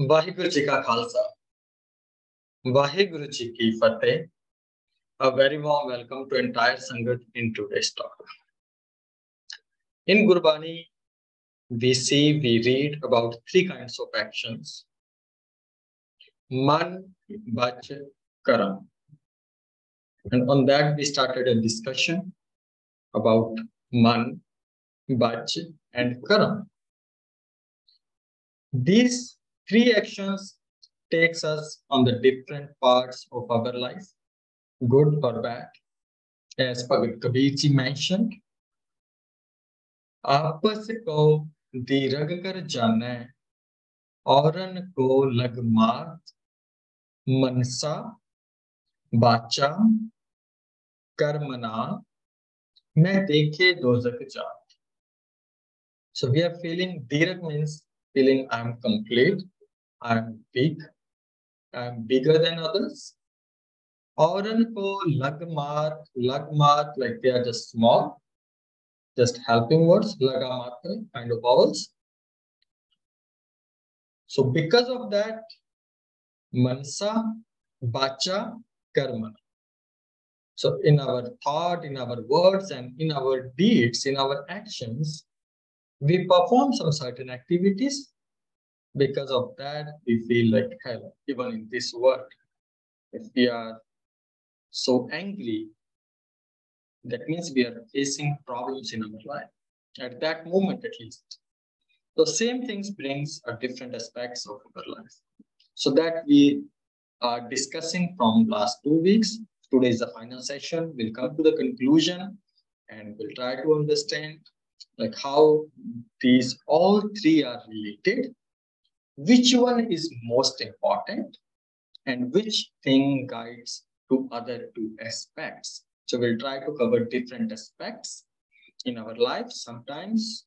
वाहिगुरु जी का खालसा, वाहिगुरु जी की फतेह. A very warm welcome to entire Sangat in today's talk. In Gurbani, we read about three kinds of actions: man, bach, karam. And on that, we started a discussion about man, bach, and karam. These three actions takes us on the different parts of our life, good or bad. As Bhagat Kabir ji mentioned, आपस को दीर्घ कर जाने औरन को लग मात मनसा बाचा कर्मना मैं देखे दोजक जात. So we are feeling Direk means feeling I am complete, I am big, I am bigger than others. औरन को लग मात like they are just small, just helping words, laga matra kind of vowels. So because of that, mansa, bacha, karmana. So in our thought, in our words, and in our deeds, in our actions, we perform some certain activities. Because of that, we feel like hell, even in this world. If we are so angry, that means we are facing problems in our life. At that moment, at least. The same things brings a different aspects of our life. So that we are discussing from last 2 weeks. Today is the final session. We'll come to the conclusion and we'll try to understand like how these all three are related, which one is most important, and which thing guides to other two aspects. So we'll try to cover different aspects in our life. Sometimes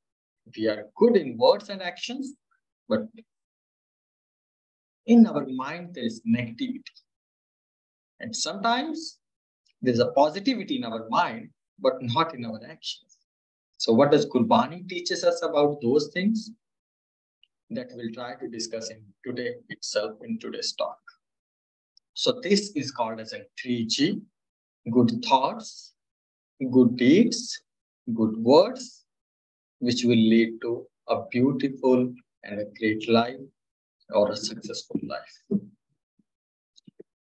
we are good in words and actions, but in our mind there is negativity. And sometimes there's a positivity in our mind, but not in our actions. So what does Gurbani teaches us about those things? That we'll try to discuss in today itself in today's talk. So this is called as a 3G: good thoughts, good deeds, good words, which will lead to a beautiful and a great life or a successful life.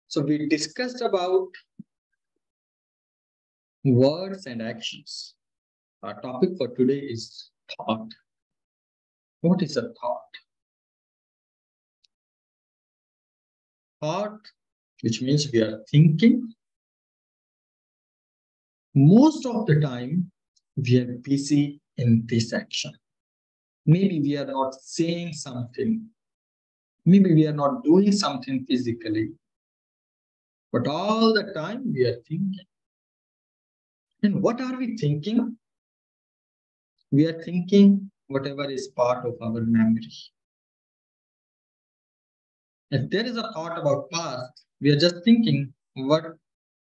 So we discussed about words and actions. Our topic for today is thought. What is a thought? Thought, which means we are thinking. Most of the time, we are busy in this action. Maybe we are not saying something. Maybe we are not doing something physically. But all the time, we are thinking. And what are we thinking? We are thinking whatever is part of our memory. If there is a thought about past, we are just thinking what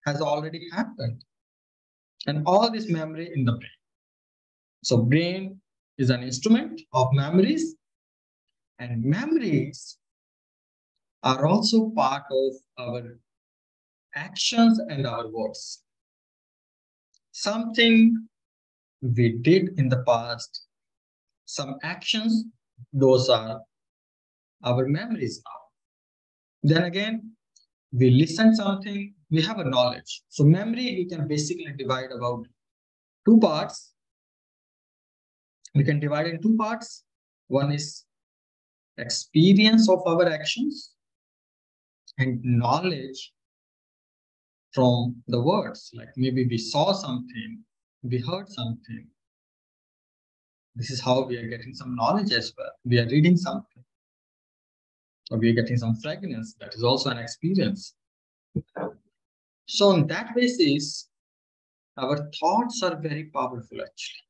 has already happened. And all this memory in the brain. So brain is an instrument of memories, and memories are also part of our actions and our words. Something we did in the past, some actions, those are our memories now. Then again, we listen something, we have a knowledge. So memory, we can basically divide about two parts. We can divide in two parts. One is experience of our actions and knowledge from the words. Like maybe we saw something, we heard something. This is how we are getting some knowledge as well. We are reading something, or we are getting some fragrance. That is also an experience. So on that basis, our thoughts are very powerful actually.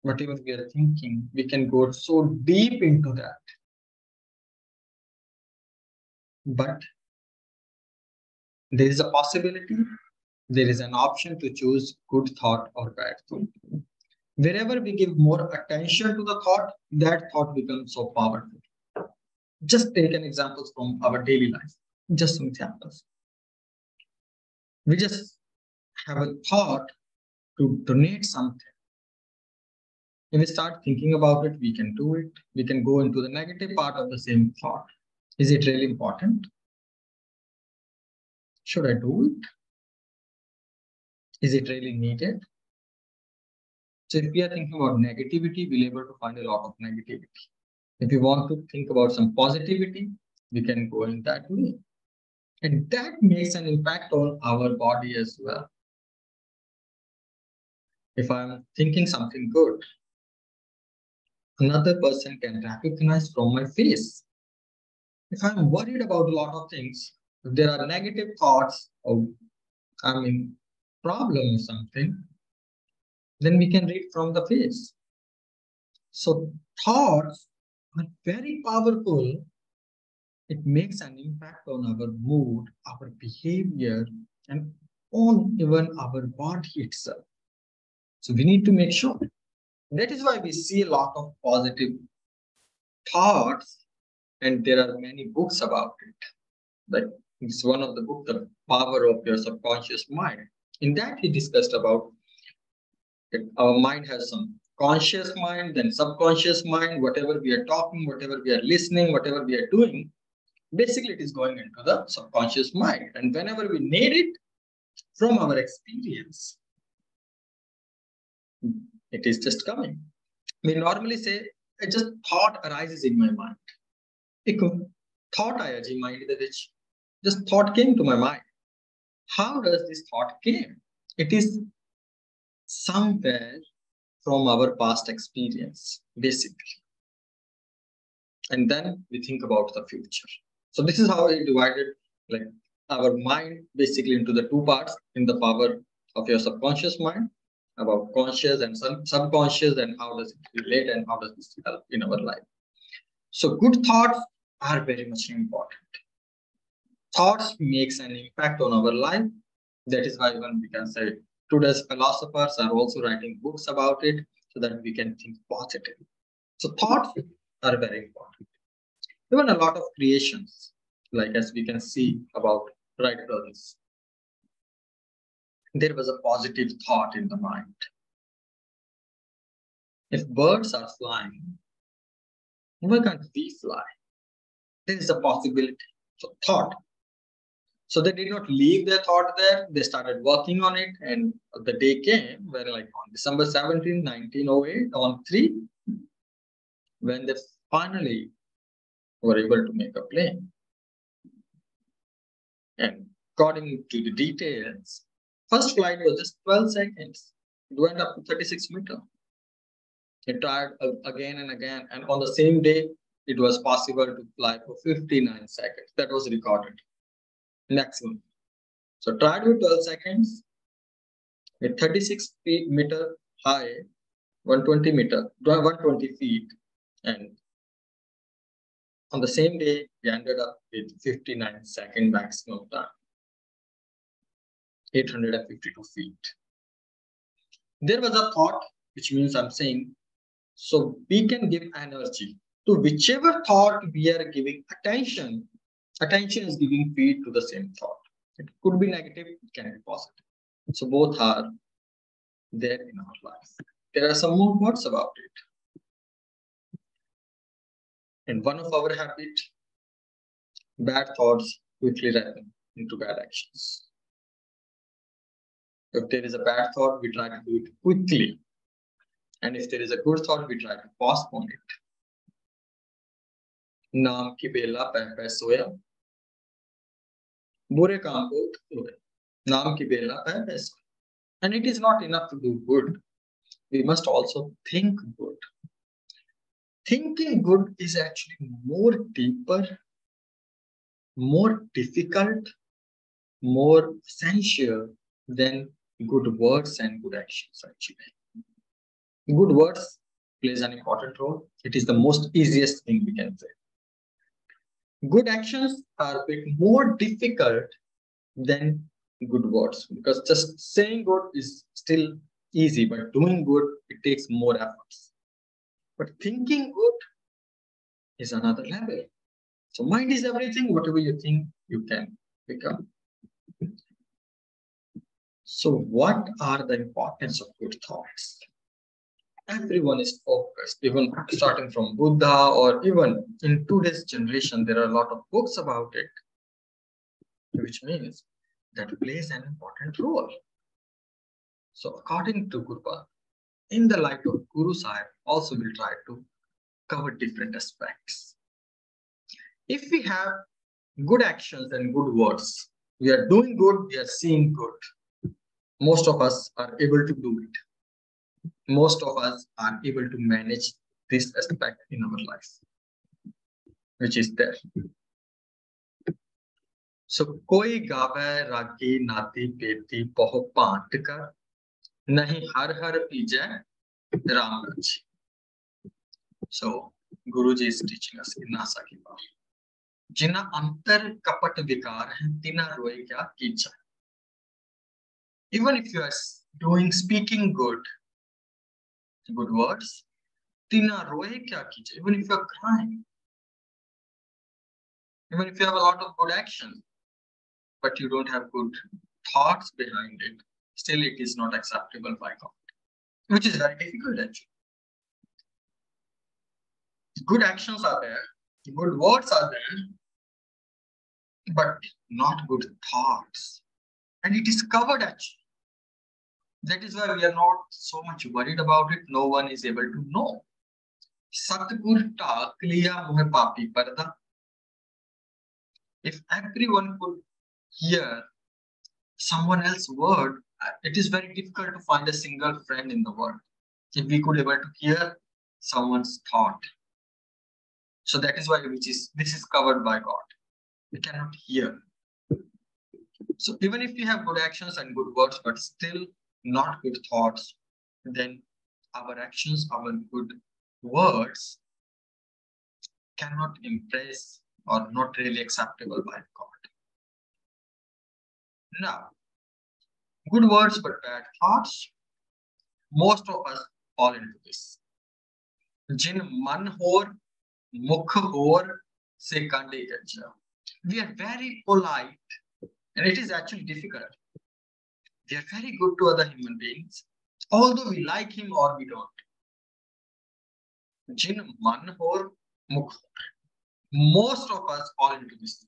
Whatever we are thinking, we can go so deep into that. But there is a possibility, there is an option to choose good thought or bad thought. Wherever we give more attention to the thought, that thought becomes so powerful. Just take an example from our daily life. Just some examples. We just have a thought to donate something. If we start thinking about it, we can do it. We can go into the negative part of the same thought. Is it really important? Should I do it? Is it really needed? So if we are thinking about negativity, we'll be able to find a lot of negativity. If we want to think about some positivity, we can go in that way. And that makes an impact on our body as well. If I'm thinking something good, another person can recognize from my face. If I'm worried about a lot of things, if there are negative thoughts or I'm in problem or something, then we can read from the face. So thoughts are very powerful. It makes an impact on our mood, our behavior, and on even our body itself. So we need to make sure. That is why we see a lot of positive thoughts, and there are many books about it. Like it's one of the books, The Power of Your Subconscious Mind. In that, he discussed about it. Our mind has some conscious mind, then subconscious mind. Whatever we are talking, whatever we are listening, whatever we are doing, basically it is going into the subconscious mind. And whenever we need it from our experience, it is just coming. We normally say, I just thought arises in my mind. Thought आया जी mind ਦੇ ਵਿੱਚ. Just thought came to my mind. How does this thought came? It is somewhere from our past experience, basically. And then we think about the future. So this is how we divided like our mind basically into the two parts in the power of your subconscious mind, about conscious and subconscious, and how does it relate and how does this help in our life. So good thoughts are very much important. Thoughts makes an impact on our life. That is why even we can say today's philosophers are also writing books about it so that we can think positively. So thoughts are very important. Even a lot of creations, like as we can see about Wright brothers, there was a positive thought in the mind. If birds are flying, why can't we fly? There is a possibility. So thought. So they did not leave their thought there. They started working on it. And the day came where like on December 17, 1908, on 3, when they finally were able to make a plane. And according to the details, first flight was just 12 seconds. It went up to 36 meters. It tried again and again. And on the same day, it was possible to fly for 59 seconds. That was recorded. Maximum. So tried with 12 seconds with 36 meter high, 120 feet. And on the same day, we ended up with 59-second maximum time, 852 feet. There was a thought, which means I'm saying, so we can give energy to whichever thought we are giving attention. Attention is giving feed to the same thought. It could be negative, it can be positive. So both are there in our life. There are some more words about it. And one of our habits, bad thoughts quickly ripen into bad actions. If there is a bad thought, we try to do it quickly. And if there is a good thought, we try to postpone it. नाम की बेला पै सोया, बुरे काम को उठाए. नाम की बेला पै सोया. And it is not enough to do good. We must also think good. Thinking good is actually more deeper, more difficult, more essential than good words and good actions actually. Good words plays an important role. It is the most easiest thing we can say. Good actions are a bit more difficult than good words, because just saying good is still easy, but doing good, it takes more efforts. But thinking good is another level. So mind is everything. Whatever you think, you can become. So what are the importance of good thoughts? Everyone is focused, even starting from Buddha, or even in today's generation, there are a lot of books about it, which means that plays an important role. So according to Gurdwara, in the light of Guru Sahib, also we'll try to cover different aspects. If we have good actions and good words, we are doing good, we are seeing good. Most of us are able to do it. Most of us are able to manage this aspect in our life, which is there. So कोई गावे रागी नाती पेती पहो पांट कर नहीं हर हर पीजे राम रच. So Guruji is teaching us in Nasa की बात. जिना अंतर कपट विकार है तिना रोए क्या कीचा. Even if you are speaking good words, tina roe kya kijiye. Even if you are crying, even if you have a lot of good action, but you don't have good thoughts behind it, still it is not acceptable by God, which is very difficult actually. Good actions are there, good words are there, but not good thoughts. And it is covered actually. That is why we are not so much worried about it. No one is able to know. Satgur ta kliya muhe papi parda. If everyone could hear someone else's word, it is very difficult to find a single friend in the world. If we could able to hear someone's thought. So that is why this is covered by God. We cannot hear. So even if we have good actions and good words, but still not good thoughts, then our actions, our good words cannot impress or not really acceptable by God. Now, good words but bad thoughts, most of us fall into this. Jin man hor, mukh hor, se kande kacha. We are very polite, and it is actually difficult. We are very good to other human beings, although we like him or we don't. Jin man hor, mukh hor. Most of us fall into this.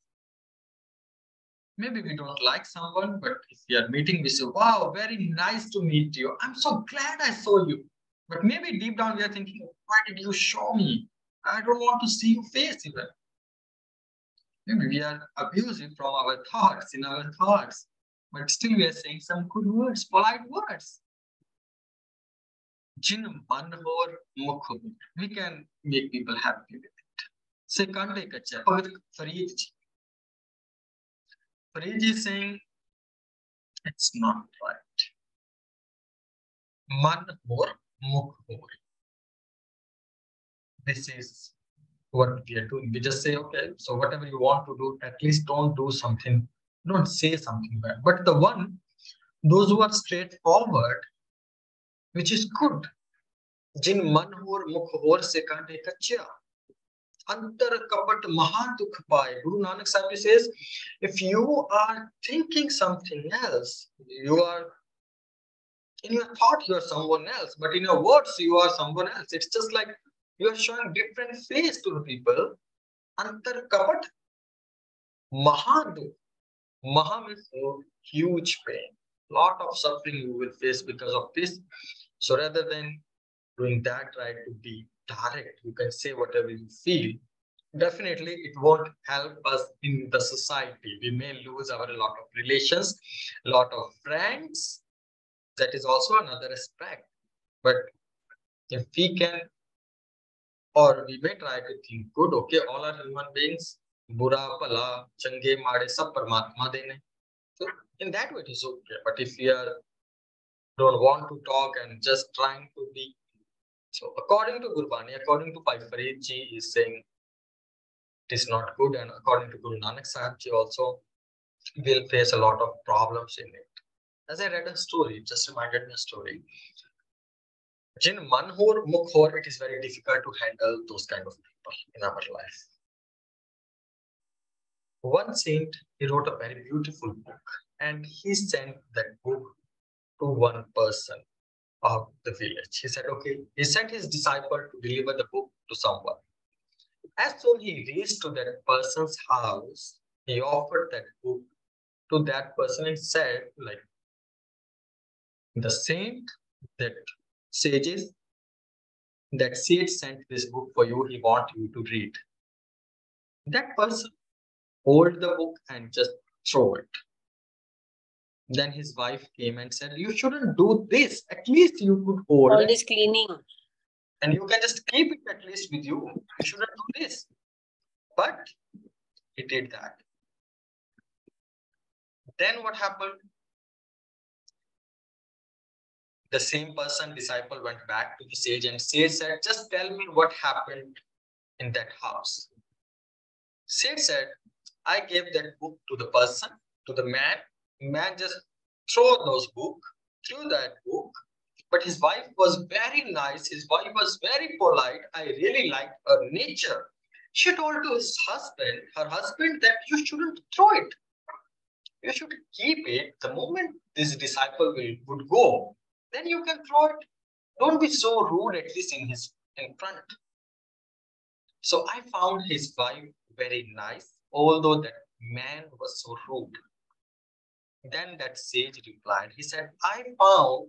Maybe we don't like someone, but if we are meeting, we say, wow, very nice to meet you. I'm so glad I saw you. But maybe deep down, we are thinking, why did you show me? I don't want to see your face even. Maybe we are abusive from our thoughts, in our thoughts. But still, we are saying some good words, polite words. Jin man hor mukh hor. We can make people happy with it. Sekande kacha. Farid is saying, it's not right. Man hor mukh hor. This is what we are doing. We just say, okay, so whatever you want to do, at least don't do something, don't say something bad. But those who are straightforward, which is good. Jin man hor mukh hor se kante kachya. Antar kapat maha dukh paye. Guru Nanak Sahib says, if you are thinking something else, you are in your thought you are someone else, but in your words you are someone else. It's just like you are showing different face to the people. Antar kapat maha dukh. Maha means huge pain. Lot of suffering you will face because of this. So rather than doing that, try to be direct. You can say whatever you feel. Definitely, it won't help us in the society. We may lose a lot of relations, a lot of friends. That is also another aspect. But if we can, or we may try to think good, okay, all are human beings. Bura, pala, change, made, sab parmatma dene. So in that way, it is okay. But if we don't want to talk and just trying to be, so according to Gurbani, according to Bhai Farid ji is saying it is not good, and according to Guru Nanak Sahib ji also will face a lot of problems in it. As I read a story, it just reminded me a story. Jin man hor mukh hor, it is very difficult to handle those kind of people in our life. One saint, he wrote a very beautiful book, and he sent that book to one person of the village. He said, okay, he sent his disciple to deliver the book to someone. As soon he reached to that person's house, he offered that book to that person and said, like, the saint, that sages, that sage sent this book for you, he want you to read. That person hold the book and just throw it. Then his wife came and said, you shouldn't do this. At least you could hold All it. this cleaning. And you can just keep it at least with you. You shouldn't do this. But he did that. Then what happened? The same person, disciple, went back to the sage and sage said, just tell me what happened in that house. Sage said, I gave that book to the person, to the man. Man just threw those book, threw that book. But his wife was very nice. His wife was very polite. I really liked her nature. She told to his husband, her husband, that you shouldn't throw it. You should keep it. The moment this disciple would go, then you can throw it. Don't be so rude, at least in front. So I found his wife very nice, although that man was so rude. Then that sage replied, he said, I found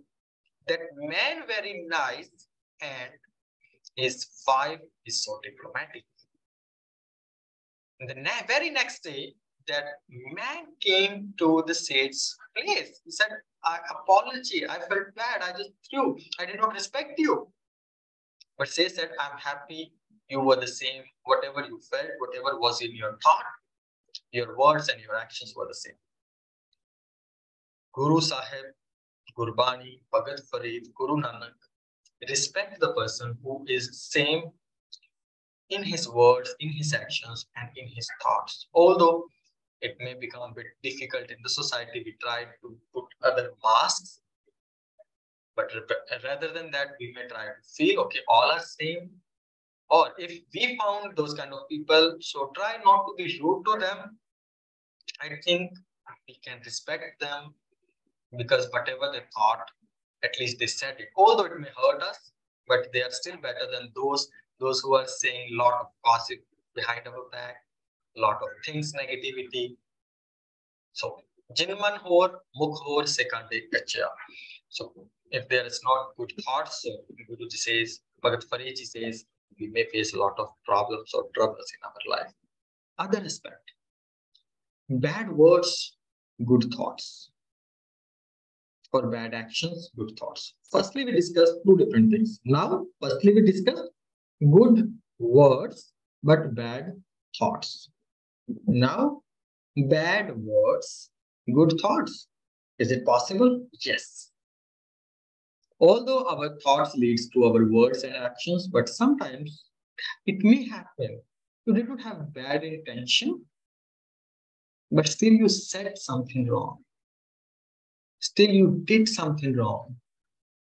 that man very nice and his wife is so diplomatic. And the very next day, that man came to the sage's place. He said, apology, I felt bad, I just threw, I did not respect you. But sage said, I'm happy you were the same, whatever you felt, whatever was in your thought, your words and your actions were the same. Guru Sahib, Gurbani, Bhagat Farid, Guru Nanak, respect the person who is same in his words, in his actions, and in his thoughts. Although it may become a bit difficult in the society, we try to put other masks, but rather than that, we may try to feel, okay, all are same. Or if we found those kind of people, so try not to be rude to them. I think we can respect them because whatever they thought, at least they said it. Although it may hurt us, but they are still better than those who are saying a lot of gossip behind our back, a lot of things, negativity. So, Jinman hor, mukh hor, sekande kacha. So, if there is not good thoughts, so Guruji says, Bhagat Fariji says, we may face a lot of problems or troubles in our life. Other aspect, bad words, good thoughts. For bad actions, good thoughts. Firstly, we discussed two different things. Now, firstly, we discussed good words, but bad thoughts. Now, bad words, good thoughts. Is it possible? Yes. Although our thoughts leads to our words and actions, but sometimes it may happen. You did not have bad intention, but still you said something wrong. Still you did something wrong.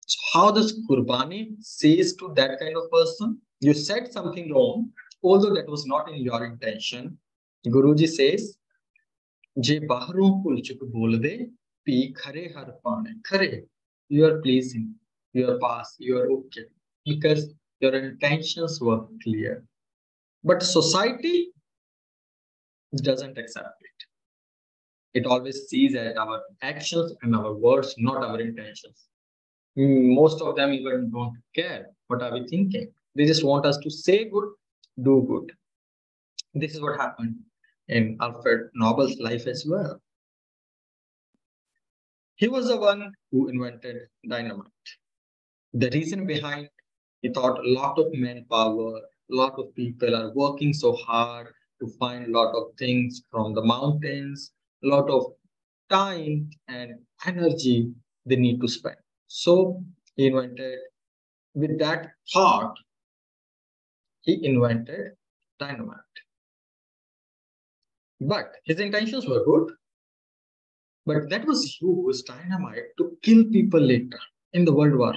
So how does Gurbani says to that kind of person? You said something wrong, although that was not in your intention. Guruji says, Je baharon kulchuk bolde, pi khare har paane. Khare, you are pleasing, you are pass, you are okay, because your intentions were clear. But society doesn't accept it. It always sees at our actions and our words, not our intentions. Most of them even don't care what are we thinking. They just want us to say good, do good. This is what happened in Alfred Nobel's life as well. He was the one who invented dynamite. The reason behind, he thought a lot of manpower, a lot of people are working so hard to find a lot of things from the mountains, a lot of time and energy they need to spend. So he invented, with that thought, he invented dynamite. But his intentions were good. But that was used, dynamite, to kill people later in the World War.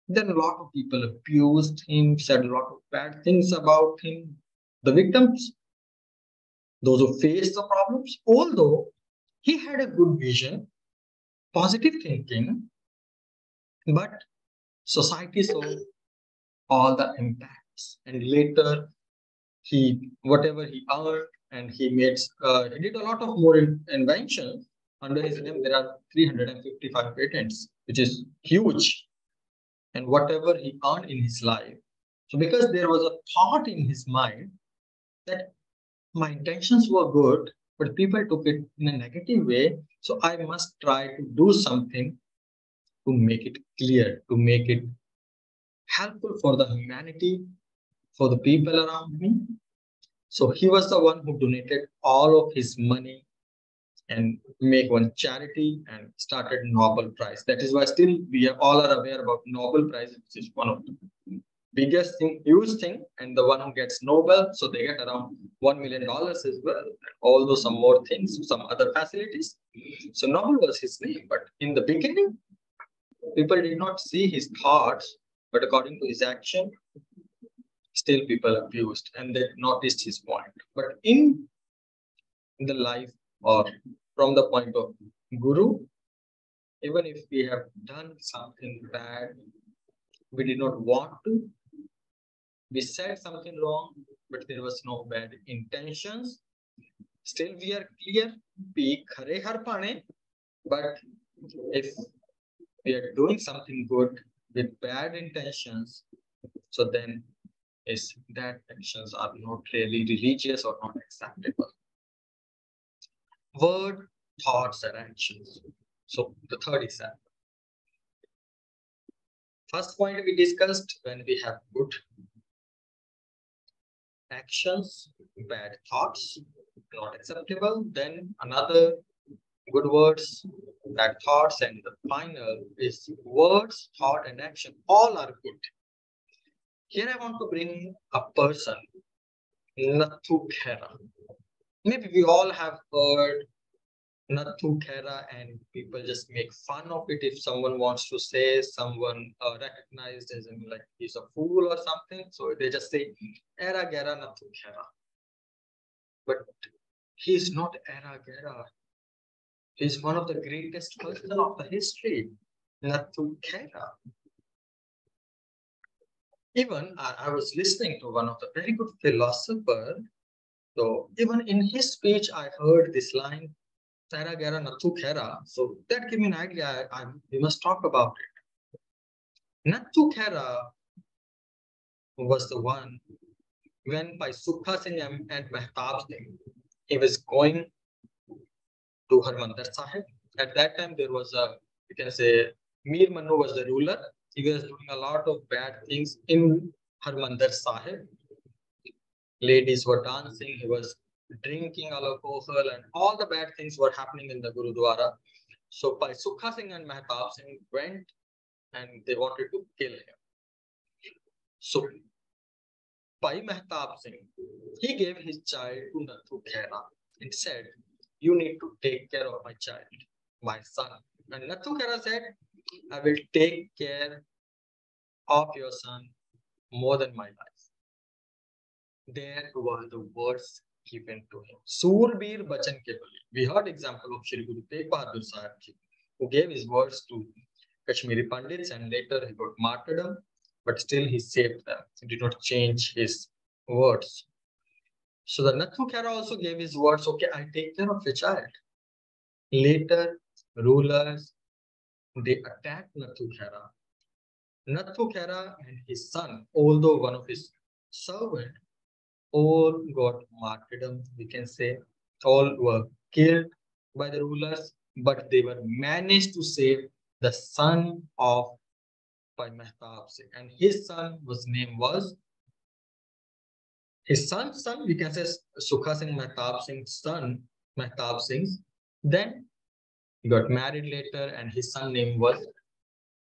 Then a lot of people abused him, said a lot of bad things about him. The victims, those who faced the problems, although he had a good vision, positive thinking, but society saw all the impacts. And later, whatever he earned, and he did a lot of more inventions. Under his name, there are 355 patents, which is huge. And whatever he earned in his life. So because there was a thought in his mind that my intentions were good, but people took it in a negative way. So I must try to do something to make it clear, to make it helpful for the humanity, for the people around me. So he was the one who donated all of his money and make one charity and started Nobel Prize. That is why still we all are aware about Nobel Prize, which is one of the biggest thing, huge thing, and the one who gets Nobel, so they get around $1 million as well. Although some more things, some other facilities. So Nobel was his name, but in the beginning, people did not see his thoughts, but according to his action, still people abused and they noticed his point. But in the life or from the point of Guru, even if we have done something bad, we did not want to, we said something wrong, but there was no bad intentions. Still, we are clear, but if we are doing something good with bad intentions, so then is that actions are not really religious or not acceptable. Word, thoughts, and actions. So the third example. First point we discussed, when we have good actions, bad thoughts, not acceptable. Then another, good words, bad thoughts, and the final is words, thought, and action. All are good. Here I want to bring a person, Nathu Khera. Maybe we all have heard Nathu Khera, and people just make fun of it if someone wants to say someone recognized as in like he's a fool or something. So they just say Era Gera Nathu Khera. But he's not Era Gera. He's one of the greatest person of the history, Nathu Khera. Even I was listening to one of the very good philosophers. So even in his speech, I heard this line, Tera Gera Nathu Khera. So that gave me an idea. We must talk about it. Nathu Khera was the one when by SIKHCENTRE and Mehtab Singh, he was going to Harmandir Sahib. At that time, there was you can say, Mir Manu was the ruler. He was doing a lot of bad things in Harmandir Sahib. Ladies were dancing, he was drinking alcohol, and all the bad things were happening in the Gurdwara. So by Sukha Singh and Mehtab Singh went and they wanted to kill him. So by Mehtab Singh, he gave his child to Nathu Khera and said, you need to take care of my child, my son. And Nathu Khera said, I will take care of your son more than my life. There were the words given to him. Surbir Bachan Kevali. We heard example of Shri Guru Tegh Bahadur Sahib Ji, who gave his words to Kashmiri Pandits and later he got martyrdom, but still he saved them. He did not change his words. So the Nathu Khera also gave his words, okay, I take care of your child. Later, rulers, they attacked Nathu Khera. Nathu Khera and his son, although one of his servants, all got martyrdom, we can say. All were killed by the rulers, but they were managed to save the son of Bhai Mehtab Singh. And his son his son's son, we can say Sukha Singh Mehtab Singh's son, Mehtab Singh. Then he got married later and his son name was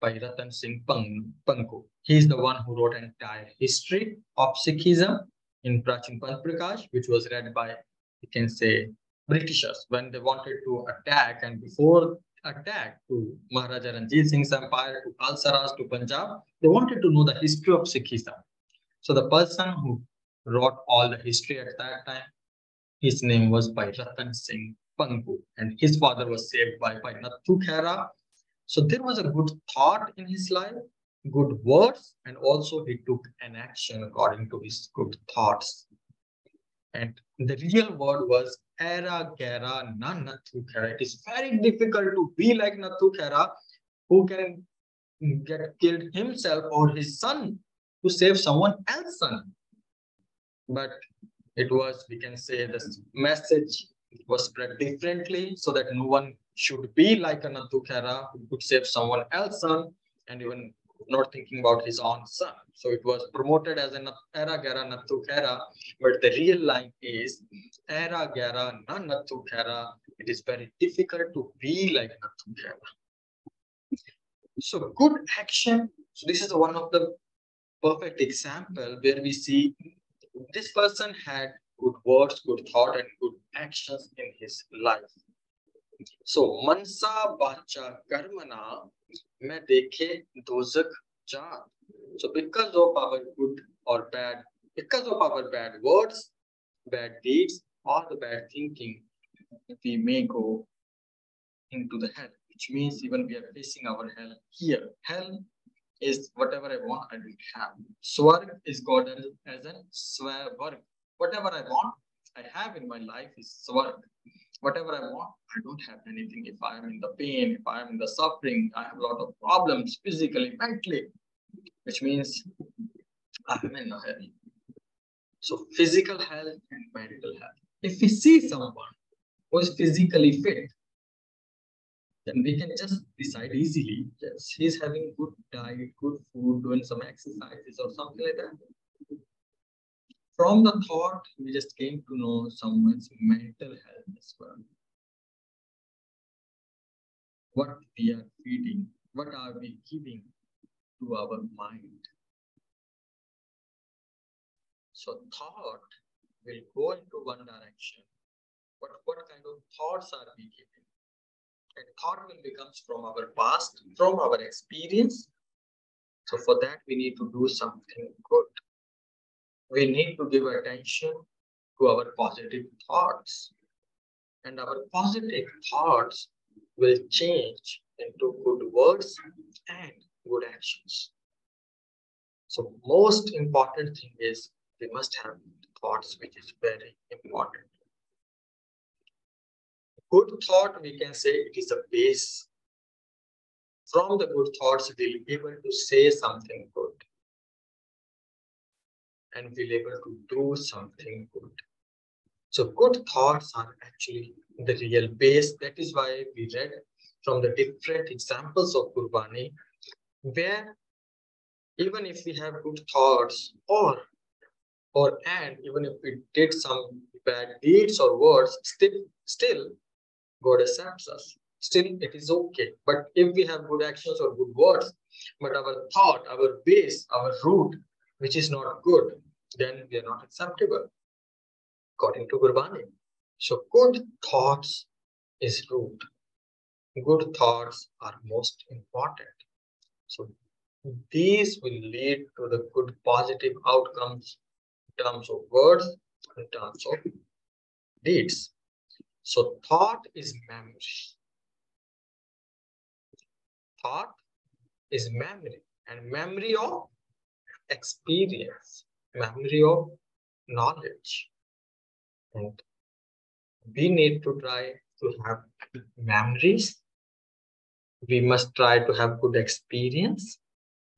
Bhai Ratan Singh Panku. He is the one who wrote an entire history of Sikhism in Prachin Panth Prakash, which was read by, you can say, Britishers when they wanted to attack, and before attack to Maharaja Ranjit Singh's empire, to Khalsa to Punjab, they wanted to know the history of Sikhism. So the person who wrote all the history at that time, His name was by Ratan Singh Pangu, and his father was saved by Nathu Khera. So there was a good thought in his life, good words, and also he took an action according to his good thoughts. And the real word was Era Gera na Nathu Khera. It is very difficult to be like Nathu Khera, who can get killed himself or his son to save someone else's son. But it was, we can say, the message was spread differently so that no one should be like a Nathu Khera who could save someone else's son and even not thinking about his own son. So it was promoted as an Era Gera Nathu Khera, but the real line is Era Gera na Nathu Khera. It is very difficult to be like Nathu Khera. So good action. So this is one of the perfect example where we see this person had good words, good thought, and good actions in his life. So mansa bacha karmana mein dekhe dozak jaan. So because of our good or bad, because of our bad words, bad deeds, or the bad thinking, we may go into the hell, which means even we are facing our hell here. Hell is whatever I want, I don't have. Swarg is God as a swarg. Whatever I want, I have in my life is swarg. Whatever I want, I don't have anything. If I am in the pain, if I am in the suffering, I have a lot of problems physically, mentally, which means I am in a hell. So physical health and mental health. If we see someone who is physically fit, then we can just decide easily, yes, he's having good diet, good food, doing some exercises or something like that. From the thought, we just came to know someone's mental health as well. What we are feeding, what are we giving to our mind? So thought will go into one direction. But what kind of thoughts are we giving? And thought will become from our past, from our experience. So for that, we need to do something good. We need to give attention to our positive thoughts. And our positive thoughts will change into good words and good actions. So most important thing is we must have thoughts, which is very important. Good thought, we can say it is a base. From the good thoughts, we'll be able to say something good. And we'll be able to do something good. So good thoughts are actually the real base. That is why we read from the different examples of Gurbani, where even if we have good thoughts and even if we did some bad deeds or words, still God accepts us. Still, it is okay. But if we have good actions or good words, but our thought, our base, our root, which is not good, then we are not acceptable, according to Gurbani. So good thoughts is root. Good thoughts are most important. So these will lead to the good positive outcomes in terms of words, in terms of deeds. So thought is memory. Thought is memory, and memory of experience, memory of knowledge. And we need to try to have memories. We must try to have good experience,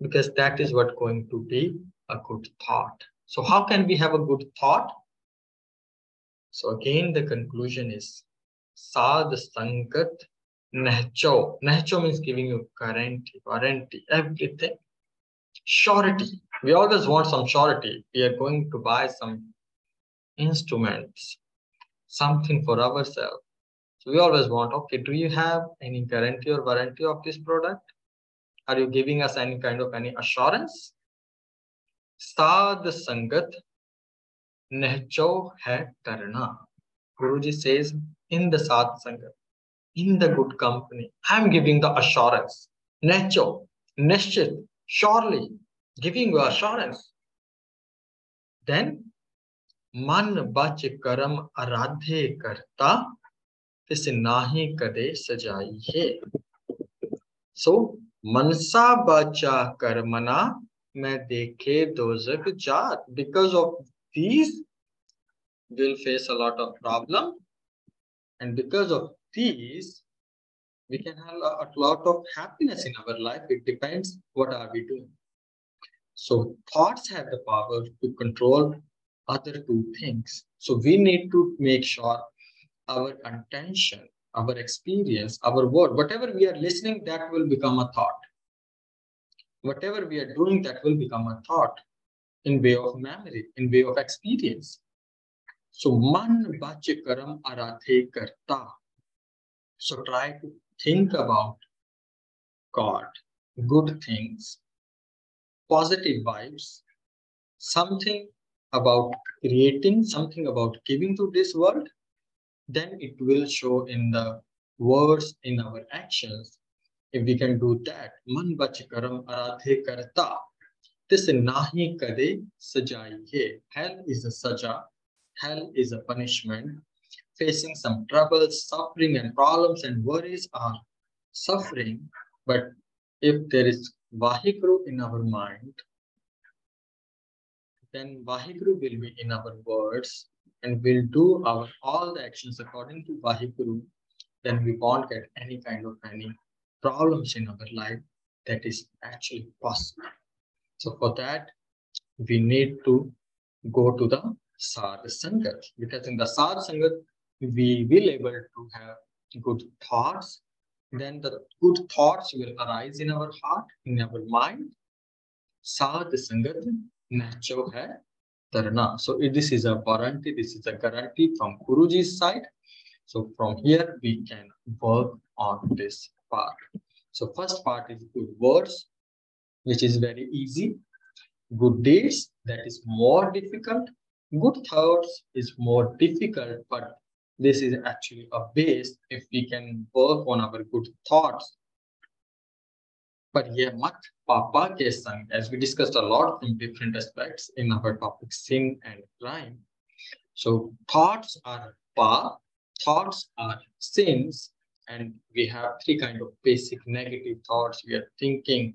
because that is what going to be a good thought. So how can we have a good thought? So again, the conclusion is Sad Sangat Nehcho. Nehcho means giving you guarantee, everything. Surety. We always want some surety. We are going to buy some instruments, something for ourselves. So we always want, okay, do you have any guarantee or warranty of this product? Are you giving us any kind of any assurance? Sad Sangat Nehcho hai karna. Guruji says, in the Sad Sangat, in the good company, I am giving the assurance. Nehcho, nishchit, surely, giving you assurance. Then मन बच करम आराधे करता तिस नाहि कदे सजाई है. So, mansa bacha karmana मैं देखे दोजक जात. Because of these, we'll face a lot of problem, and because of these, we can have a lot of happiness in our life. It depends what are we doing. So thoughts have the power to control other two things. So we need to make sure our attention, our experience, our word, whatever we are listening, that will become a thought. Whatever we are doing, that will become a thought in way of memory, in way of experience. So man bache karam aradhe karta. So try to think about God, good things, positive vibes, something about creating, something about giving to this world, then it will show in the words, in our actions. If we can do that, man bach karam aradhe karta, this nahi kade sajai hai. Hell is a saja, hell is a punishment. Facing some troubles, suffering, and problems and worries are suffering. But if there is Vaheguru in our mind, then Vaheguru will be in our words and we'll do our all the actions according to Vaheguru, then we won't get any kind of any problems in our life. That is actually possible. So for that, we need to go to the Sadh Sangat, because in the Sadh Sangat, we will able to have good thoughts. Then the good thoughts will arise in our heart, in our mind. Sadh Sangat nacho hai tarna. So this is a warranty, this is a guarantee from Guruji's side. So from here, we can work on this part. So first part is good words, which is very easy. Good deeds, that is more difficult. Good thoughts is more difficult, but this is actually a base if we can work on our good thoughts. But yeah, mat papa ke sang, as we discussed a lot from different aspects in our topic, sin and crime. So thoughts are pa, thoughts are sins, and we have three kind of basic negative thoughts. We are thinking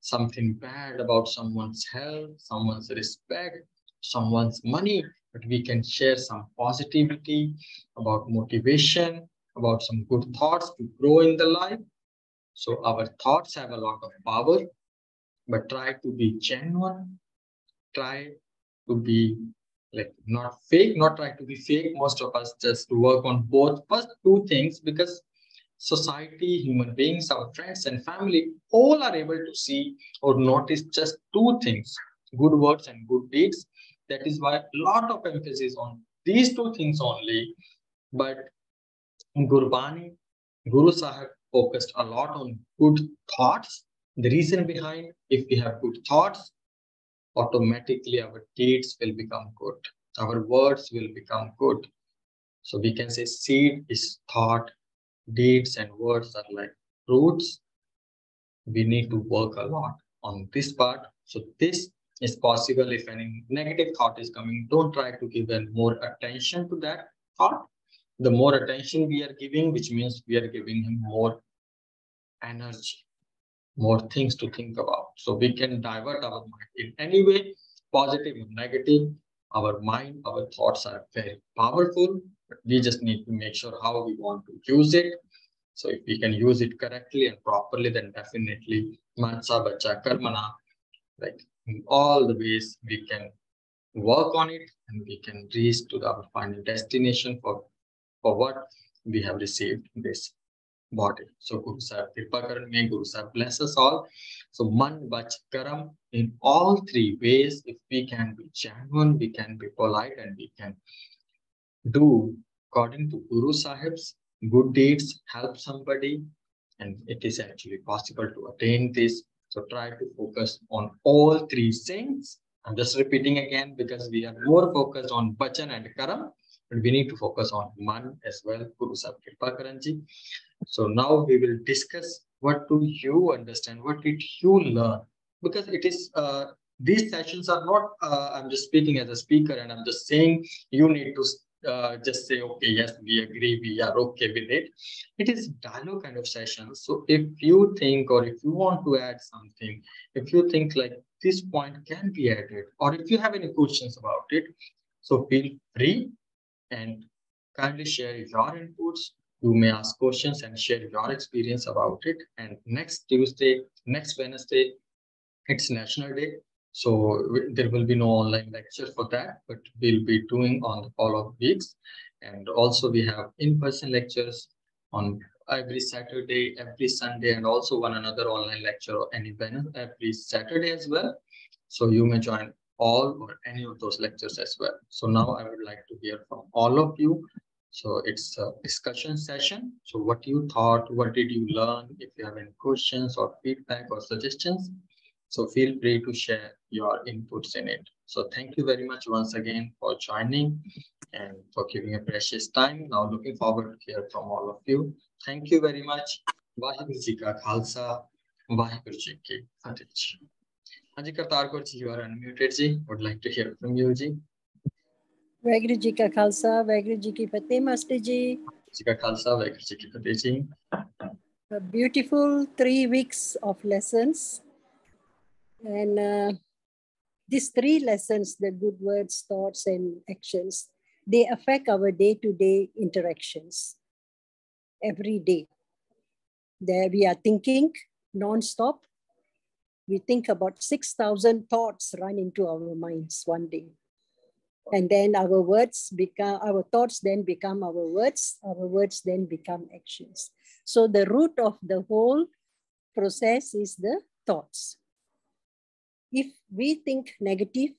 something bad about someone's health, someone's respect, someone's money, but we can share some positivity about motivation, about some good thoughts to grow in the life. So our thoughts have a lot of power, but try to be genuine, try to be like not fake, not try to be fake. Most of us just work on both first two things, because society, human beings, our friends and family all are able to see or notice just two things, good words and good deeds. That is why a lot of emphasis on these two things only. But Gurbani, Guru Sahib focused a lot on good thoughts. The reason behind, if we have good thoughts, automatically our deeds will become good. Our words will become good. So we can say seed is thought, deeds and words are like fruits. We need to work a lot on this part. So this is possible. If any negative thought is coming, don't try to give more attention to that thought. The more attention we are giving, which means we are giving him more energy, more things to think about. So we can divert our mind in any way, positive or negative. Our mind, our thoughts are very powerful, but we just need to make sure how we want to use it. So if we can use it correctly and properly, then definitely mansa bacha karmana, like in all the ways we can work on it and we can reach to our final destination for what we have received this body. So Guru Sahib Kripa Karan, may Guru Sahib bless us all. So man, vach, karam, in all three ways, if we can be genuine, we can be polite, and we can do according to Guru Sahib's good deeds, help somebody, and it is actually possible to attain this. So try to focus on all three things. I'm just repeating again because we are more focused on Bachan and Karam, but we need to focus on Man as well, Guru Sahib Kripa Karanji. So now we will discuss what do you understand, what did you learn? Because it is these sessions are not, I'm just speaking as a speaker and I'm just saying you need to just say, okay, yes, we agree, we are okay with it. It is dialogue kind of session. So if you think, or if you want to add something, if you think like this point can be added, or if you have any questions about it, so feel free and kindly share your inputs. You may ask questions and share your experience about it. And next Tuesday, next Wednesday, it's National Day. So there will be no online lecture for that, but we'll be doing on the follow-up weeks. And also we have in-person lectures on every Saturday, every Sunday, and also one another online lecture or any event every Saturday as well. So you may join all or any of those lectures as well. So now I would like to hear from all of you. So it's a discussion session. So what you thought, what did you learn? If you have any questions or feedback or suggestions, so feel free to share your inputs in it. So thank you very much once again for joining and for giving a precious time. Now looking forward to hear from all of you. Thank you very much. Vaheguru Ji Ka Khalsa, Vaheguru Ji Ki Fateh. Haji Kartar Kaur Ji, you are unmuted Ji. Would like to hear from you Ji. Vaheguru Ji Ka Khalsa, Vaheguru Ji Ki Fateh, Master Ji. Ji Ka Khalsa, Vaheguru Ji Ki Fateh Ji. A beautiful 3 weeks of lessons. And these 3 lessons, the good words, thoughts, and actions, they affect our day-to-day interactions every day. There we are thinking non-stop. We think about 6,000 thoughts run into our minds one day. And then our thoughts then become our words then become actions. So the root of the whole process is the thoughts. If we think negative,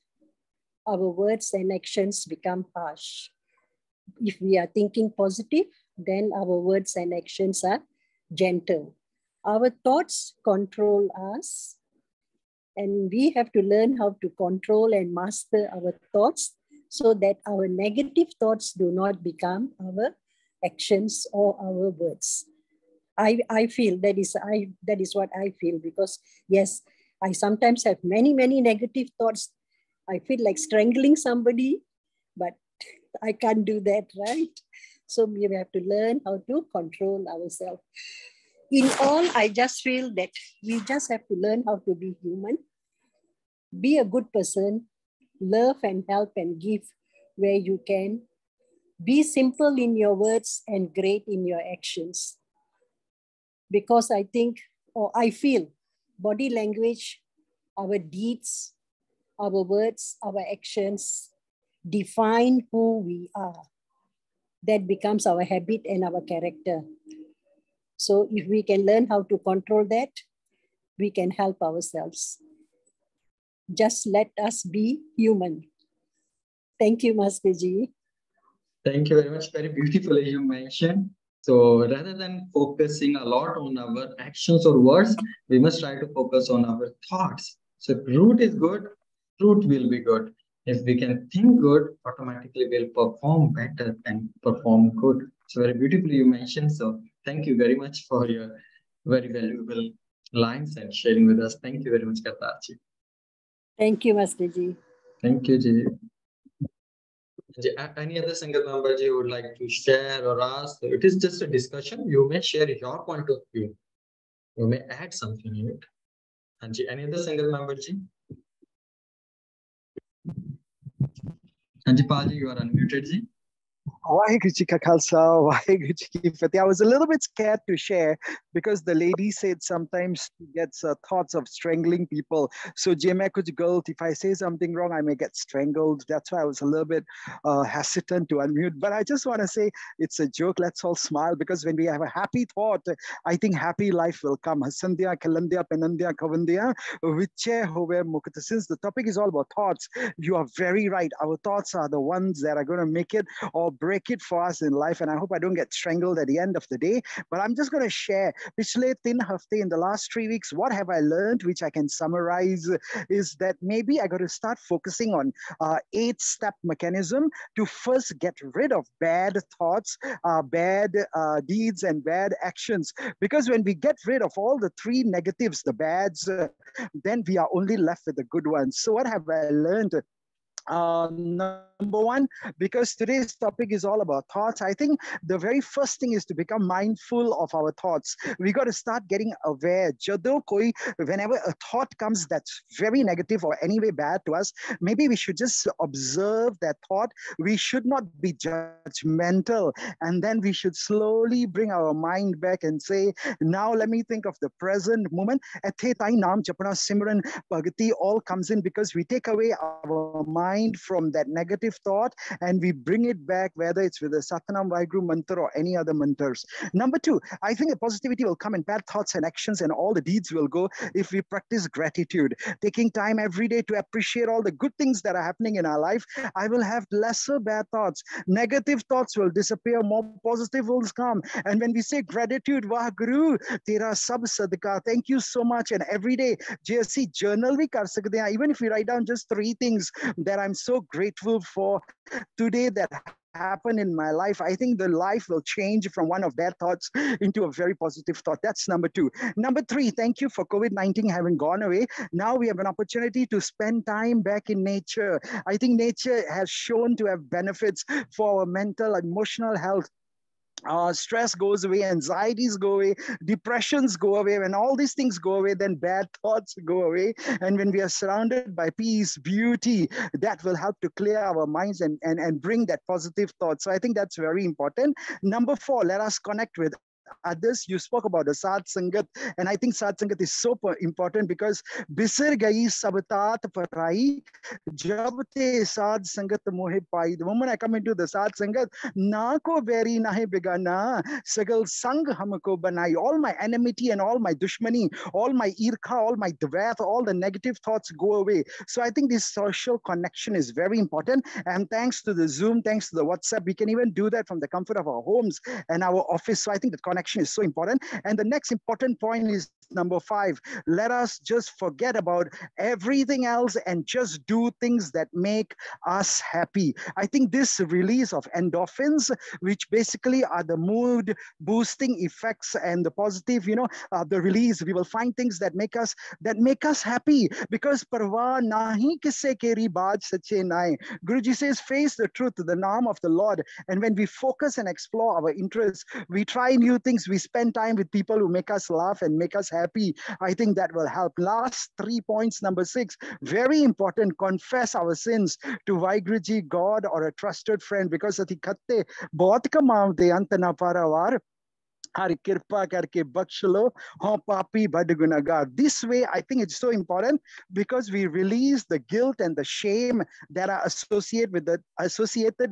our words and actions become harsh. If we are thinking positive, then our words and actions are gentle. Our thoughts control us, and we have to learn how to control and master our thoughts so that our negative thoughts do not become our actions or our words. I feel that is what I feel, because yes, I sometimes have many negative thoughts. I feel like strangling somebody, but I can't do that, right? So we have to learn how to control ourselves. In all, I just feel that we just have to learn how to be human, be a good person, love and help and give where you can, be simple in your words and great in your actions. Because I think, or I feel, body language, our deeds, our words, our actions define who we are. That becomes our habit and our character. So if we can learn how to control that, we can help ourselves. Just let us be human. Thank you, Master Ji. Thank you very much. Very beautifully you mentioned. So rather than focusing a lot on our actions or words, we must try to focus on our thoughts. So if root is good, fruit will be good. If we can think good, automatically we'll perform better and perform good. So very beautifully you mentioned. So thank you very much for your very valuable lines and sharing with us. Thank you very much, Kartarji. Thank you, Master Ji. Thank you, Ji. Any other single member you would like to share or ask? It is just a discussion. You may share your point of view. You may add something in it. And any other single member ji? Anjipal ji, you are unmuted ji. Vaheguru Ji Ka Khalsa, Vaheguru Ji Ki Fateh. I was a little bit scared to share because the lady said sometimes she gets thoughts of strangling people. So Jeme kuch galat, if I say something wrong, I may get strangled. That's why I was a little bit hesitant to unmute. But I just want to say it's a joke. Let's all smile, because when we have a happy thought, I think happy life will come. Hasandya, Kalandya, Penandya, Kavandya, Viche, Hove, Mukta. Since the topic is all about thoughts, you are very right. Our thoughts are the ones that are going to make it or break it for us in life. And I hope I don't get strangled at the end of the day. But I'm just going to share Pichle 3 hafte, in the last 3 weeks, what have I learned, which I can summarize, is that maybe I got to start focusing on 8-step mechanism to first get rid of bad thoughts, bad deeds, and bad actions. Because when we get rid of all the 3 negatives, the bads, then we are only left with the good ones. So what have I learned? Number one, because today's topic is all about thoughts, I think the very first thing is to become mindful of our thoughts. We got to start getting aware. Whenever a thought comes that's very negative or anyway bad to us, maybe we should just observe that thought. We should not be judgmental. And then we should slowly bring our mind back and say, now let me think of the present moment. Simran, Bhagati all comes in because we take away our mind from that negative thought and we bring it back, whether it's with the Satnam Vaheguru mantra or any other mantras. Number two, I think the positivity will come in bad thoughts and actions, and all the deeds will go if we practice gratitude. Taking time every day to appreciate all the good things that are happening in our life, I will have lesser bad thoughts. Negative thoughts will disappear, more positive will come. And when we say gratitude, Wah Guru, Tera Sab Sadka, thank you so much. And every day, JSC journal we kar sakte hain. Even if we write down just 3 things that I'm so grateful for today that happened in my life, I think the life will change from one of bad thoughts into a very positive thought. That's number 2. Number 3, thank you for COVID-19 having gone away. Now we have an opportunity to spend time back in nature. I think nature has shown to have benefits for our mental and emotional health. Stress goes away, anxieties go away, depressions go away. When all these things go away, then bad thoughts go away. And when we are surrounded by peace, beauty, that will help to clear our minds and bring that positive thought. So I think that's very important. Number 4, let us connect with others. You spoke about the Sad Sangat, and I think Sad Sangat is so important because Bisar gayi sabtat parai jab te Sad Sangat mohe pai. The moment I come into the Sad Sangat, na ko beri nahe begana, sagal sang hamko banai. All my enmity and all my dushmani, all my irkha, all my dvath, all the negative thoughts go away. So I think this social connection is very important. And thanks to the Zoom, thanks to the WhatsApp, we can even do that from the comfort of our homes and our office. So I think that connection is so important. And the next important point is number 5. Let us just forget about everything else and just do things that make us happy. I think this release of endorphins, which basically are the mood boosting effects and the positive, the release, we will find things that make us happy, because parwa nahi kisse keri baat sache nae. Guruji says, face the truth, the naam of the Lord. And when we focus and explore our interests, we try new things, we spend time with people who make us laugh and make us happy, I think that will help. Last 3 points, number 6, very important, confess our sins to Vaiguruji, God, or a trusted friend, because ati khatte bahut kamaavde ant na parawar. Kirpa karke bakshlo, ho papi bad gunagar. This way, I think it's so important because we release the guilt and the shame that are associated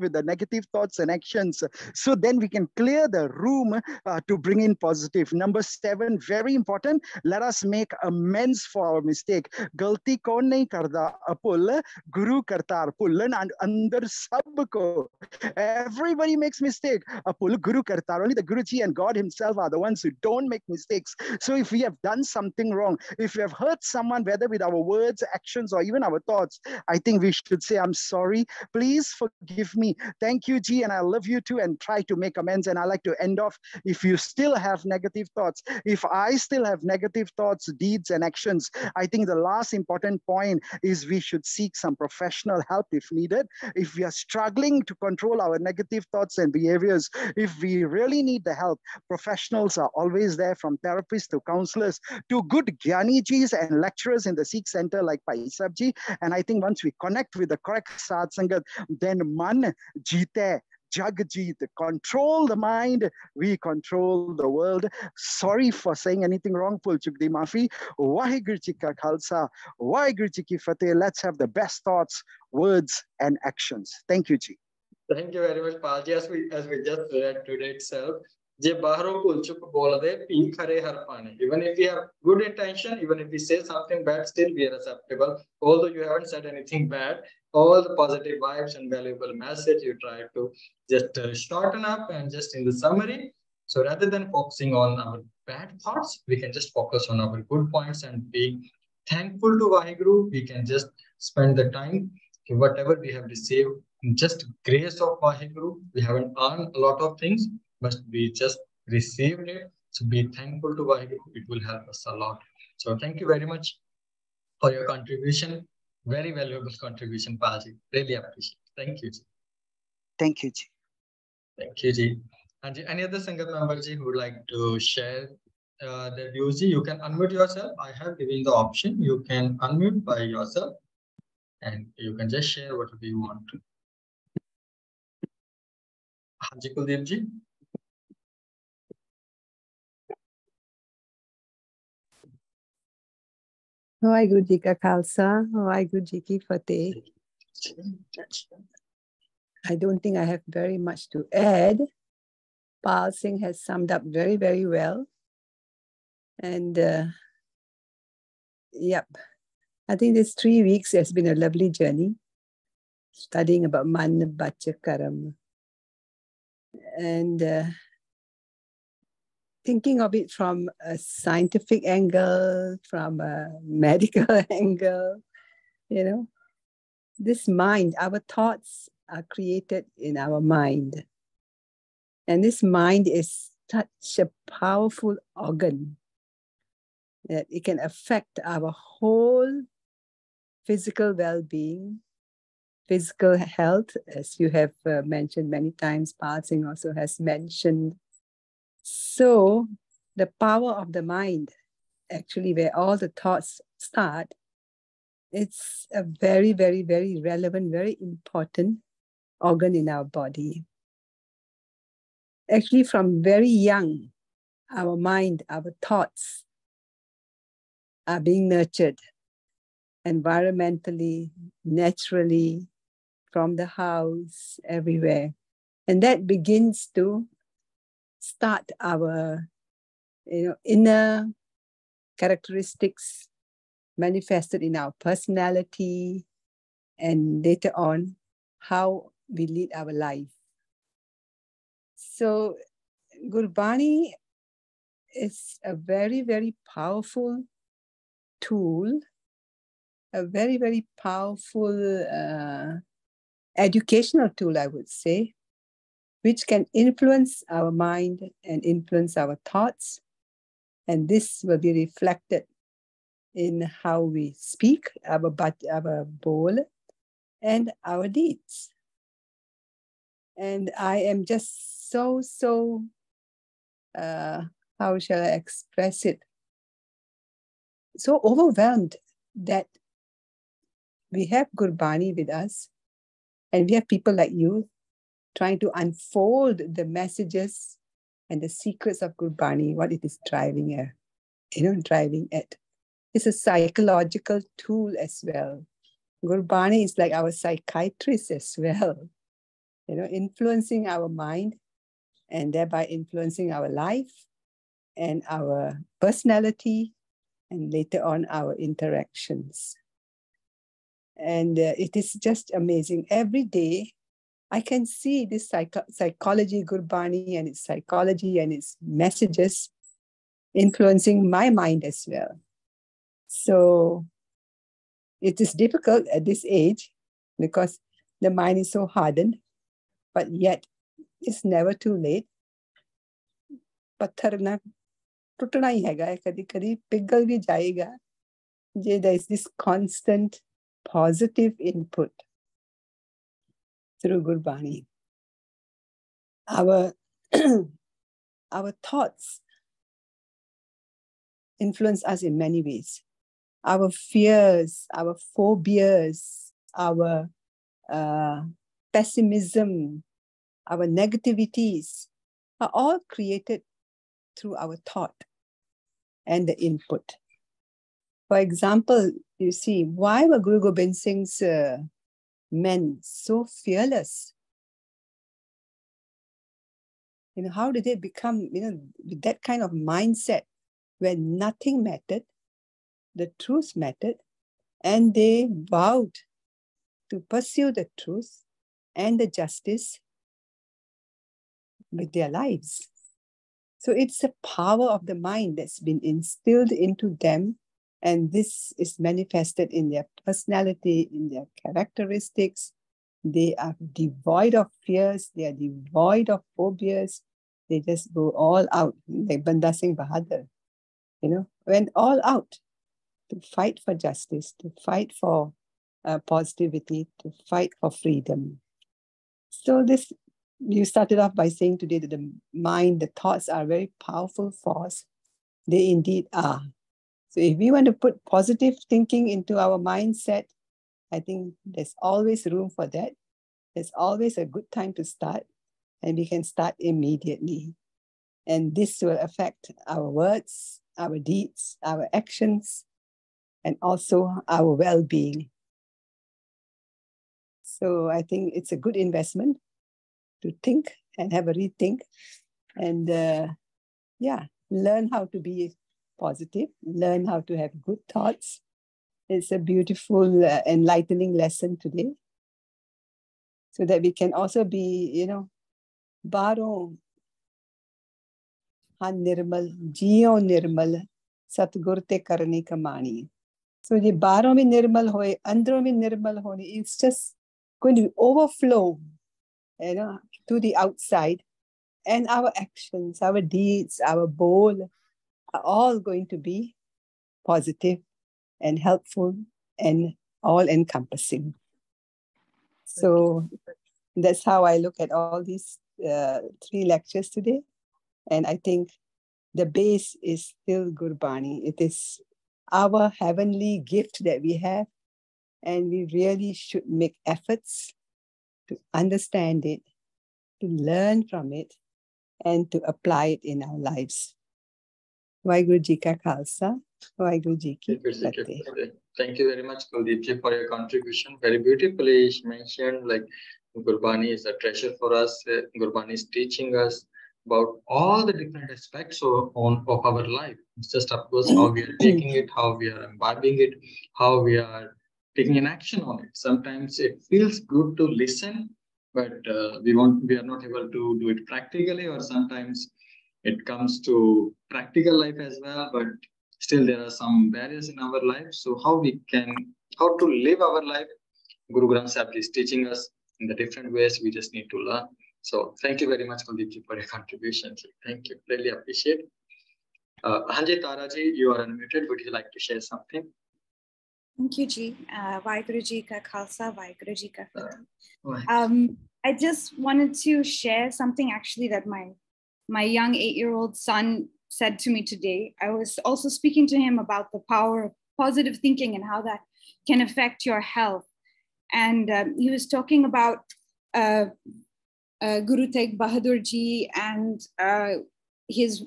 with the negative thoughts and actions. So then we can clear the room to bring in positive. Number 7, very important. Let us make amends for our mistake. Galti kaun nahi karda apul, guru kartar pullan and under sabko. Everybody makes mistake. Apul guru kartar. Only the Guruji and God himself are the ones who don't make mistakes. So if we have done something wrong, if we have hurt someone, whether with our words, actions, or even our thoughts, I think we should say, I'm sorry, please forgive me. Thank you, Ji, and I love you too, and try to make amends. And I like to end off, if you still have negative thoughts, if I still have negative thoughts, deeds, and actions, I think the last important point is we should seek some professional help if needed. If we are struggling to control our negative thoughts and behaviors, if we really need the help, professionals are always there, from therapists to counselors to good Gyanijis and lecturers in the Sikh Center like Pai Sabji. And I think once we connect with the correct Sad Sangat, then man jeete, jag jeet, control the mind, we control the world. Sorry for saying anything wrong, Pul Chukdi Mafi. Waheguru Ji Ka Khalsa, Waheguru Ji Ki Fateh. Let's have the best thoughts, words, and actions. Thank you, Ji. Thank you very much, Palji. As we just read today itself, Je bahro kul chup bolade pee khare har pane. Even if we have good intention, even if we say something bad, still we are acceptable. Although you haven't said anything bad, all the positive vibes and valuable message you try to just shorten up. And just in the summary, So rather than focusing on our bad thoughts, we can just focus on our good points and be thankful to Vaheguru. We can just spend the time, whatever we have received, just grace of Vaheguru. We haven't earned a lot of things, but we just received it. So be thankful to Vaheguru. It will help us a lot. So thank you very much for your contribution. Very valuable contribution, Paji. Really appreciate it. Thank you, Ji. Thank you, Ji. Thank you, Ji. And any other Sangat member Ji who would like to share their views? Ji, you can unmute yourself. I have given the option. You can unmute by yourself and you can just share whatever you want to. Haji Kuldeep Ji. Waheguru Ji Ka Khalsa, Waheguru Ji Ki Fateh. I don't think I have very much to add. Pal Singh has summed up very, very well. And yep, I think this 3 weeks has been a lovely journey, studying about Man, Bacha, Karam. And thinking of it from a scientific angle, from a medical angle, you know, this mind, our thoughts are created in our mind. And this mind is such a powerful organ that it can affect our whole physical well-being, physical health, as you have mentioned many times. Pal Singh also has mentioned. So the power of the mind, actually where all the thoughts start, it's a very, very, very relevant, very important organ in our body. Actually, from very young, our mind, our thoughts are being nurtured environmentally, naturally, from the house, everywhere. And that begins to start our inner characteristics manifested in our personality, and later on, how we lead our life. So Gurbani is a very, very powerful tool, a very, very powerful educational tool, I would say, which can influence our mind and influence our thoughts. And this will be reflected in how we speak, our bol, and our deeds. And I am just so, how shall I express it? So overwhelmed that we have Gurbani with us, and we have people like you trying to unfold the messages and the secrets of Gurbani, what it is driving at. It's a psychological tool as well. Gurbani is like our psychiatrist as well, influencing our mind and thereby influencing our life and our personality and later on our interactions. And it is just amazing. Every day, I can see this psychology, Gurbani, and its psychology and its messages influencing my mind as well. So it is difficult at this age because the mind is so hardened, but yet it's never too late. पत्थर ना टूटना ही हैगा, कभी-कभी पिघल भी जाएगा. There is this constant positive input through Gurbani. Our thoughts influence us in many ways. Our fears, our phobias, our pessimism, our negativities are all created through our thought and the input. For example, you see, why were Guru Gobind Singh's men so fearless? How did they become, with that kind of mindset where nothing mattered, the truth mattered, and they vowed to pursue the truth and the justice with their lives. So it's a power of the mind that's been instilled into them, and this is manifested in their personality, in their characteristics. They are devoid of fears, they are devoid of phobias. They just go all out, like Banda Singh Bahadur, went all out to fight for justice, to fight for positivity, to fight for freedom. So this, you started off by saying today that the mind, the thoughts are a very powerful force. They indeed are. So if we want to put positive thinking into our mindset, I think there's always room for that. There's always a good time to start, and we can start immediately. And this will affect our words, our deeds, our actions, and also our well-being. So I think it's a good investment to think and have a rethink, and learn how to be positive, learn how to have good thoughts. It's a beautiful, enlightening lesson today, so that we can also be, Baro Han Nirmal, Jio Nirmal, Satgur te Karni Kamani. So the Baro mein Nirmal hoye, Andro mein Nirmal hoye, it's just going to overflow, to the outside. And our actions, our deeds, our bowl are all going to be positive and helpful and all-encompassing. So that's how I look at all these 3 lectures today. And I think the base is still Gurbani. It is our heavenly gift that we have, and we really should make efforts to understand it, to learn from it, and to apply it in our lives. Vaheguru Ji Ka Khalsa, Vaheguru Ji Ki Fateh. Thank you very much, Kuldeep Ji, for your contribution. Very beautifully mentioned, like Gurbani is a treasure for us. Gurbani is teaching us about all the different aspects of our life. It's just, of course, how we are taking it, how we are imbibing it, how we are taking an action on it. Sometimes it feels good to listen, but we are not able to do it practically, or sometimes it comes to practical life as well, but still there are some barriers in our life. So how to live our life, Guru Granth Sahib is teaching us in the different ways. We just need to learn. So thank you very much, Kuldeep Ji, for your contribution. Thank you. Really appreciate it. Hanji Tara Ji, you are unmuted. Would you like to share something? Thank you, Ji. Vaheguru Ji Ka Khalsa, Vaheguru Ji Ka Fateh. I just wanted to share something actually that my young 8-year-old son said to me today. I was also speaking to him about the power of positive thinking and how that can affect your health. And he was talking about Guru Tegh Bahadur Ji and his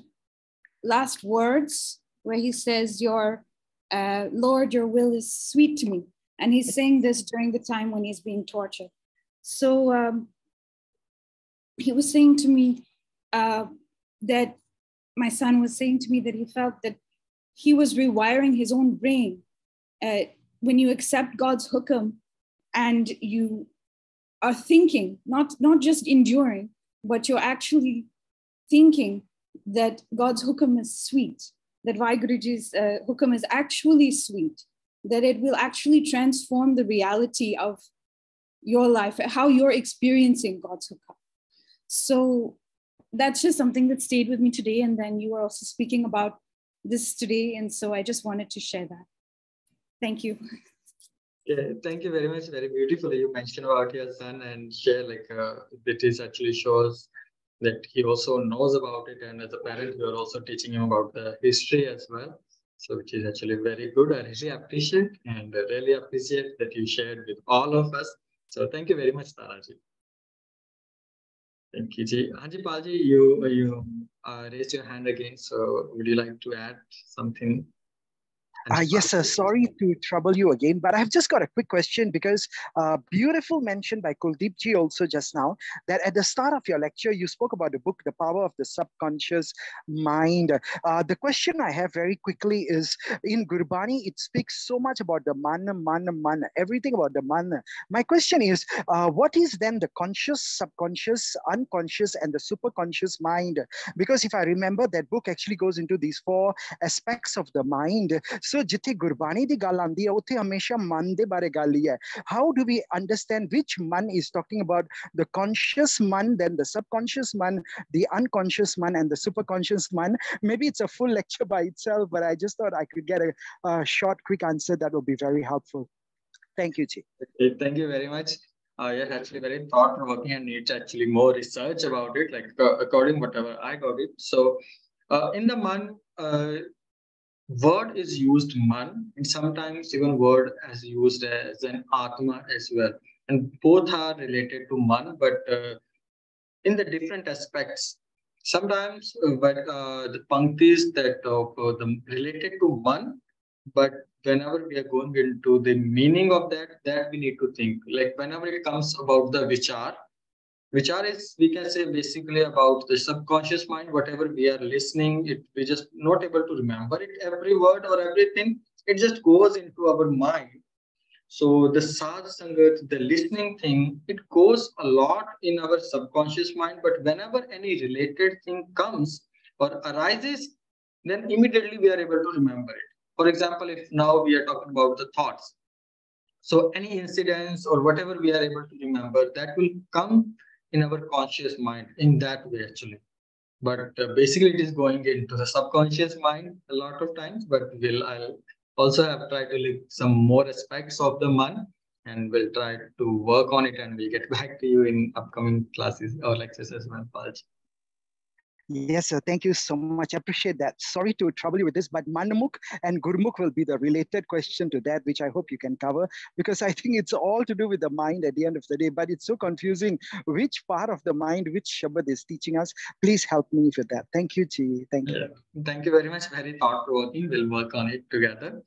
last words, where he says, Lord, your will is sweet to me. And he's saying this during the time when he's being tortured. So he was saying to me that my son was saying to me that he felt that he was rewiring his own brain. When you accept God's hukum and you are thinking, not just enduring, but you're actually thinking that God's hukum is sweet, that Vaheguruji's hukum is actually sweet, that it will actually transform the reality of your life, how you're experiencing God's hukum. So that's just something that stayed with me today. And then you were also speaking about this today. And so I just wanted to share that. Thank you. Yeah, thank you very much. Very beautifully you mentioned about your son, and share it is actually shows that he also knows about it. And as a parent, you are also teaching him about the history as well. So which is actually very good. I really appreciate that you shared with all of us. So thank you very much, Taraji. Thank you, Ji. Haji Palji, you raised your hand again. So would you like to add something? Yes, sir. Sorry to trouble you again, but I've just got a quick question because beautiful mention by Kuldeep ji also just now that at the start of your lecture, you spoke about the book, The Power of the Subconscious Mind. The question I have very quickly is, in Gurbani, it speaks so much about the man, everything about the man. My question is, what is then the conscious, subconscious, unconscious, and the superconscious mind? Because if I remember, that book actually goes into these 4 aspects of the mind. So जिथे गुरबानी दी गल आंदी है उथे हमेशा मन दे बारे गल ही है. How do we understand which man is talking about the conscious man, then the subconscious man, the unconscious man, and the superconscious man? Maybe it's a full lecture by itself, but I just thought I could get a short, quick answer that would be very helpful. Thank you, Ji. Okay, thank you very much. Yes, actually very thought-provoking and needs actually more research about it, like according whatever I got it. So in the man, word is used man, and sometimes even word is used as an atma as well. And both are related to man, but in the different aspects. Sometimes the panktis that the related to man, but whenever we are going into the meaning of that we need to think. Like whenever it comes about the vichar is, we can say, basically about the subconscious mind. Whatever we are listening, we just not able to remember it, every word or everything. It just goes into our mind. So the sadh sangat, the listening thing, it goes a lot in our subconscious mind. But whenever any related thing comes or arises, then immediately we are able to remember it. For example, if now we are talking about the thoughts, so any incidents or whatever we are able to remember, that will come in our conscious mind in that way actually. But basically it is going into the subconscious mind a lot of times, but I'll also have tried to look some more aspects of the man, and we'll try to work on it, and we'll get back to you in upcoming classes or lectures as well, Palj. Yes, sir. Thank you so much. I appreciate that. Sorry to trouble you with this, but Manamukh and Gurmukh will be the related question to that, which I hope you can cover, because I think it's all to do with the mind at the end of the day, but it's so confusing which part of the mind, which Shabad is teaching us. Please help me with that. Thank you, Ji. Thank you. Yeah. Thank you very much. Very thought-provoking. We'll work on it together.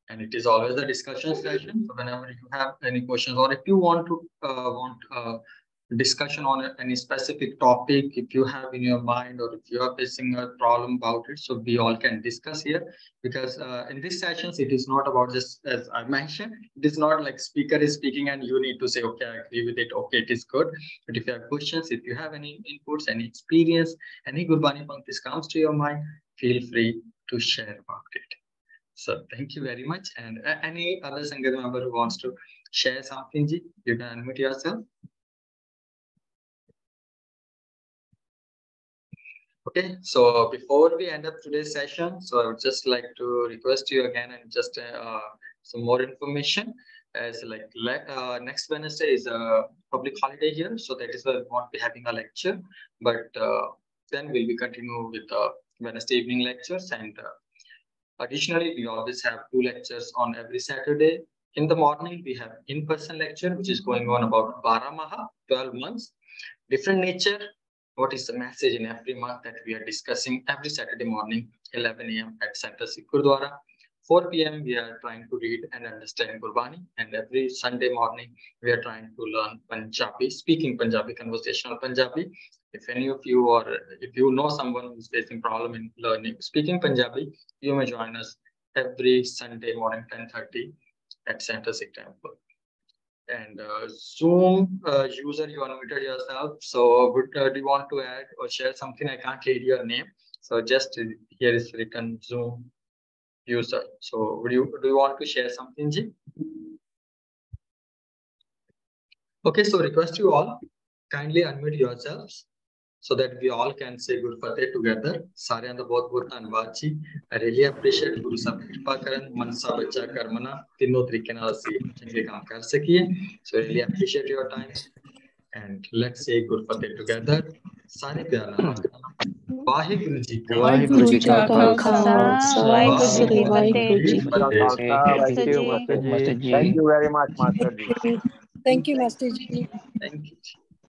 And it is always a discussion session. So whenever you have any questions, or if you want to discussion on any specific topic, if you have in your mind, or if you are facing a problem about it, so we all can discuss here. Because in these sessions, it is not about just, as I mentioned, it is not like speaker is speaking and you need to say, okay, I agree with it, okay, it is good. But if you have questions, if you have any inputs, any experience, any Gurbani Panktis comes to your mind, feel free to share about it. So thank you very much. And any other Sangat member who wants to share something, Ji, you can unmute yourself. Okay, so before we end up today's session, so I would just like to request you again and just some more information. As like next Wednesday is a public holiday here, so that is why we won't be having a lecture. But then we'll be continue with the Wednesday evening lectures, and additionally, we always have 2 lectures on every Saturday. In the morning, we have in-person lecture, which is going on about 12 Maha, 12 months, different nature. What is the message in every month that we are discussing every Saturday morning, 11 a.m. at Center Sikh Gurdwara. 4 p.m. we are trying to read and understand Gurbani, and every Sunday morning we are trying to learn Punjabi, speaking Punjabi, conversational Punjabi. If any of you, or if you know someone who is facing problem in learning speaking Punjabi, you may join us every Sunday morning, 10:30 at Center Sikh Temple. And Zoom user, you unmuted yourself. So do you want to add or share something? I can't read your name. So just here is written Zoom user. So do you want to share something, Ji? Okay, so request you all, kindly unmute yourselves so that we all can say Guru Fateh together. Sareyan da bahut bahut dhanwad ji. I really appreciate Guru Sahib kripa karan, mansa bacha karmana, tinno tarike naal assi change kaam kar sakiye. So really appreciate your time, and let's say Guru Fateh together. Sare pyar naal. Vaheguru ji ka Khalsa, Vaheguru ji ki Fateh. Thank you, Master Ji. Thank you.